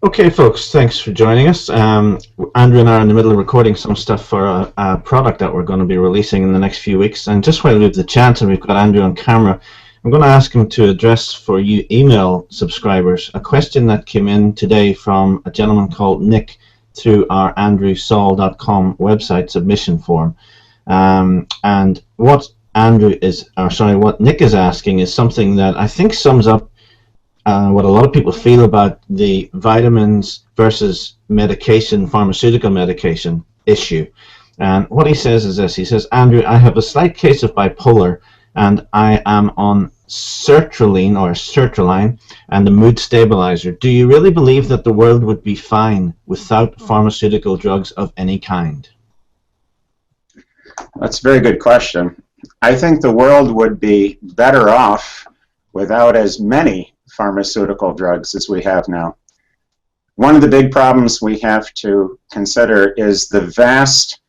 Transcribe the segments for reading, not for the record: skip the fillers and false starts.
Okay, folks, thanks for joining us. Andrew and I are in the middle of recording some stuff for a product that we're going to be releasing in the next few weeks. And just while we have the chance and we've got Andrew on camera, I'm going to ask him to address for you email subscribers a question that came in today from a gentleman called Nick through our andrewsaul.com website submission form. And what what Nick is asking is something that I think sums up what a lot of people feel about the vitamins versus medication, pharmaceutical medication issue. And what he says is this. He says, Andrew, I have a slight case of bipolar and I am on sertraline and a mood stabilizer. Do you really believe that the world would be fine without pharmaceutical drugs of any kind? That's a very good question. I think the world would be better off without as many pharmaceutical drugs as we have now. One of the big problems we have to consider is the vast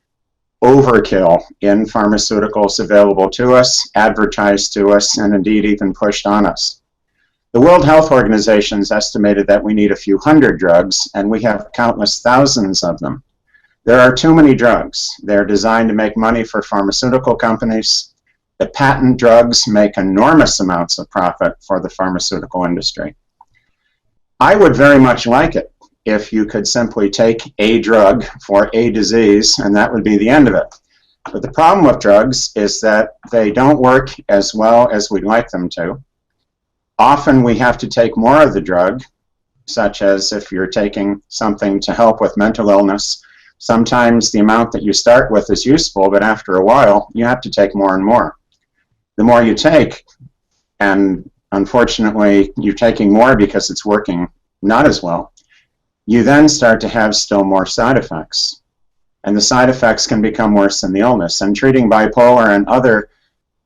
overkill in pharmaceuticals available to us, advertised to us, and indeed even pushed on us. The World Health Organization has estimated that we need a few hundred drugs, and we have countless thousands of them. There are too many drugs. They're designed to make money for pharmaceutical companies. The patent drugs make enormous amounts of profit for the pharmaceutical industry. I would very much like it if you could simply take a drug for a disease and that would be the end of it. But the problem with drugs is that they don't work as well as we'd like them to. Often we have to take more of the drug, such as if you're taking something to help with mental illness. Sometimes the amount that you start with is useful, but after a while you have to take more and more. The more you take, and unfortunately you're taking more because it's working not as well, you then start to have still more side effects. And the side effects can become worse than the illness. And treating bipolar and other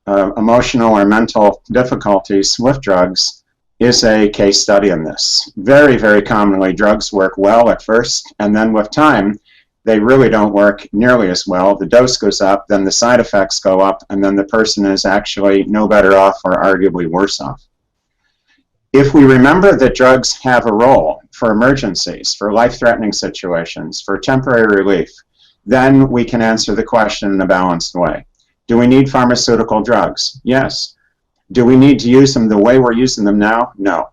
emotional or mental difficulties with drugs is a case study in this. Very, very commonly drugs work well at first, and then with time they really don't work nearly as well. The dose goes up, then the side effects go up, and then the person is actually no better off or arguably worse off. If we remember that drugs have a role for emergencies, for life-threatening situations, for temporary relief, then we can answer the question in a balanced way. Do we need pharmaceutical drugs? Yes. Do we need to use them the way we're using them now? No.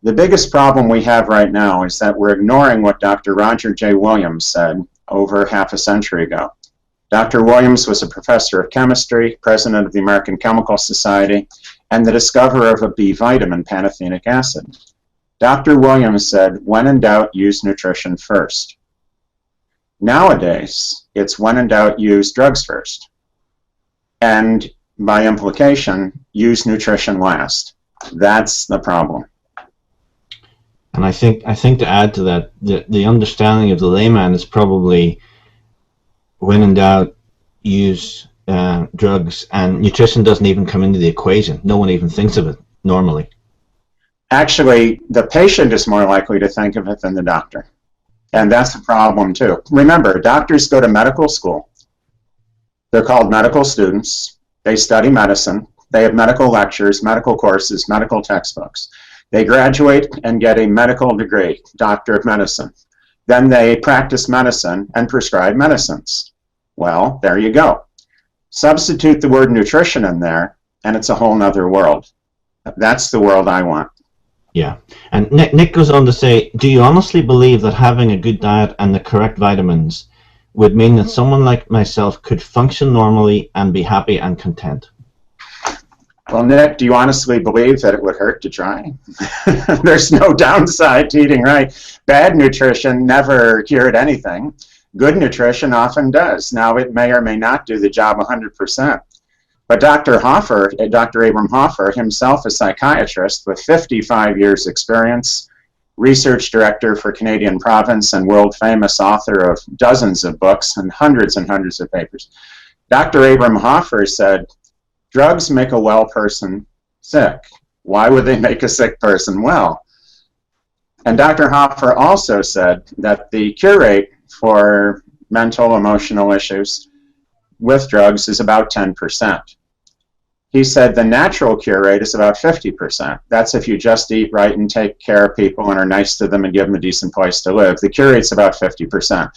The biggest problem we have right now is that we're ignoring what Dr. Roger J. Williams said over half a century ago. Dr. Williams was a professor of chemistry, president of the American Chemical Society, and the discoverer of a B vitamin, pantothenic acid. Dr. Williams said, when in doubt, use nutrition first. Nowadays, it's when in doubt, use drugs first. And by implication, use nutrition last. That's the problem. And I think to add to that, the understanding of the layman is probably when in doubt, use drugs, and nutrition doesn't even come into the equation. No one even thinks of it normally. Actually, the patient is more likely to think of it than the doctor. And that's a problem too. Remember, doctors go to medical school. They're called medical students. They study medicine. They have medical lectures, medical courses, medical textbooks. They graduate and get a medical degree, Doctor of Medicine. Then they practice medicine and prescribe medicines. Well, there you go. Substitute the word nutrition in there, and it's a whole nother world. That's the world I want. Yeah. And Nick goes on to say, do you honestly believe that having a good diet and the correct vitamins would mean that someone like myself could function normally and be happy and content? Well, Nick, do you honestly believe that it would hurt to try? There's no downside to eating right. Bad nutrition never cured anything. Good nutrition often does. Now, it may or may not do the job 100%. But Dr. Abram Hoffer, himself a psychiatrist with 55 years experience, research director for Canadian Province and world-famous author of dozens of books and hundreds of papers, Dr. Abram Hoffer said, drugs make a well person sick. Why would they make a sick person well? And Dr. Hoffer also said that the cure rate for mental, emotional issues with drugs is about 10%. he said the natural cure rate is about 50%. That's if you just eat right and take care of people and are nice to them and give them a decent place to live. The cure rate's about 50%.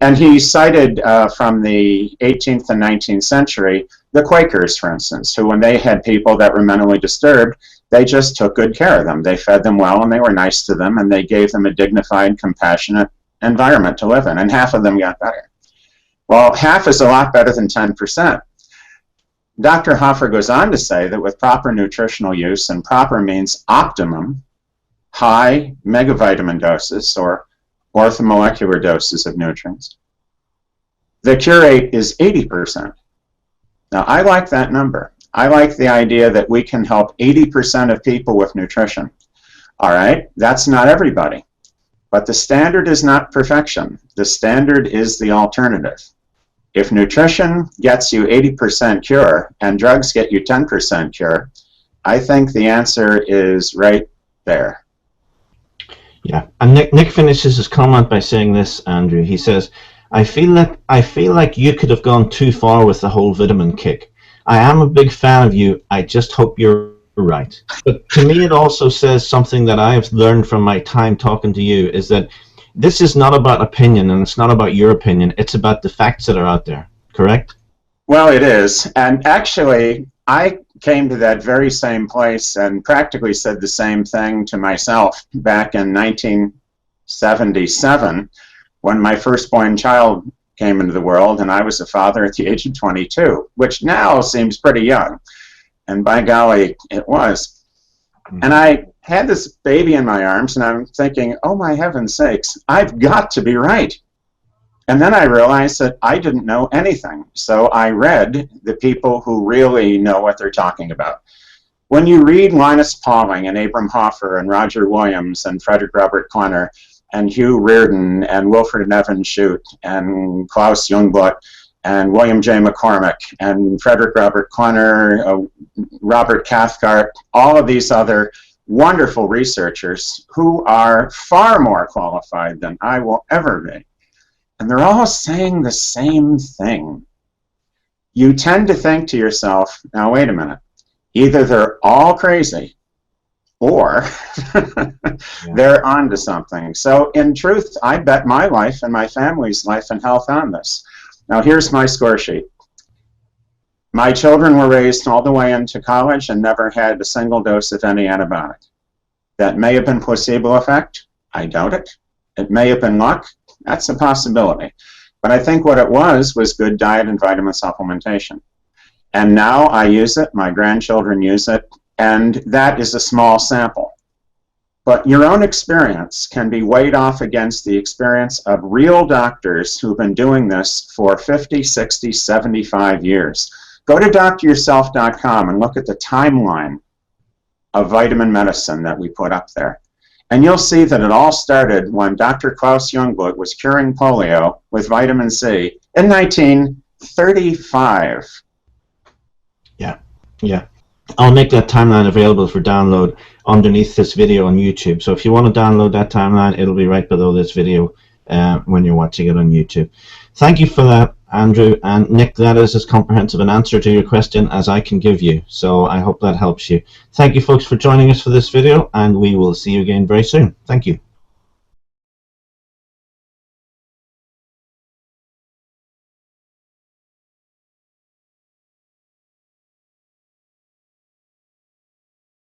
And he cited from the 18th and 19th century, the Quakers, for instance, who when they had people that were mentally disturbed, they just took good care of them. They fed them well and they were nice to them and they gave them a dignified, compassionate environment to live in, and half of them got better. Well, half is a lot better than 10%. Dr. Hoffer goes on to say that with proper nutritional use, and proper means optimum, high megavitamin doses or orthomolecular doses of nutrients, the cure rate is 80%. Now, I like that number. I like the idea that we can help 80% of people with nutrition. All right, that's not everybody. But the standard is not perfection. The standard is the alternative. If nutrition gets you 80% cure and drugs get you 10% cure, I think the answer is right there. Yeah, and Nick finishes his comment by saying this, Andrew. He says, I feel like you could have gone too far with the whole vitamin kick. I am a big fan of you. I just hope you're right. But to me, it also says something that I've learned from my time talking to you, is that this is not about opinion, and it's not about your opinion. It's about the facts that are out there, correct? Well, it is. And actually, I came to that very same place and practically said the same thing to myself back in 1977 when my firstborn child came into the world, and I was a father at the age of 22, which now seems pretty young. And by golly, it was. And I had this baby in my arms, and I'm thinking, oh my heaven's sakes, I've got to be right. And then I realized that I didn't know anything. So I read the people who really know what they're talking about. When you read Linus Pauling and Abram Hoffer and Roger Williams and Frederick Robert Klenner and Hugh Reardon and Wilfred Nevin Shute and Klaus Jungblut and William J. McCormick and Frederick Robert Klenner, Robert Cathcart, all of these other wonderful researchers who are far more qualified than I will ever be. And they're all saying the same thing. You tend to think to yourself, now wait a minute, either they're all crazy or they're onto something. So in truth, I bet my life and my family's life and health on this. Now here's my score sheet. My children were raised all the way into college and never had a single dose of any antibiotic. That may have been placebo effect. I doubt it. It may have been luck. That's a possibility. But I think what it was good diet and vitamin supplementation. And now I use it, my grandchildren use it, and that is a small sample. But your own experience can be weighed off against the experience of real doctors who've been doing this for 50, 60, 75 years. Go to dryourself.com and look at the timeline of vitamin medicine that we put up there. And you'll see that it all started when Dr. Klaus Jungblut was curing polio with vitamin C in 1935. Yeah. I'll make that timeline available for download underneath this video on YouTube. So if you want to download that timeline, it'll be right below this video when you're watching it on YouTube. Thank you for that, Andrew. And Nick, that is as comprehensive an answer to your question as I can give you. So I hope that helps you. Thank you, folks, for joining us for this video, and we will see you again very soon. Thank you.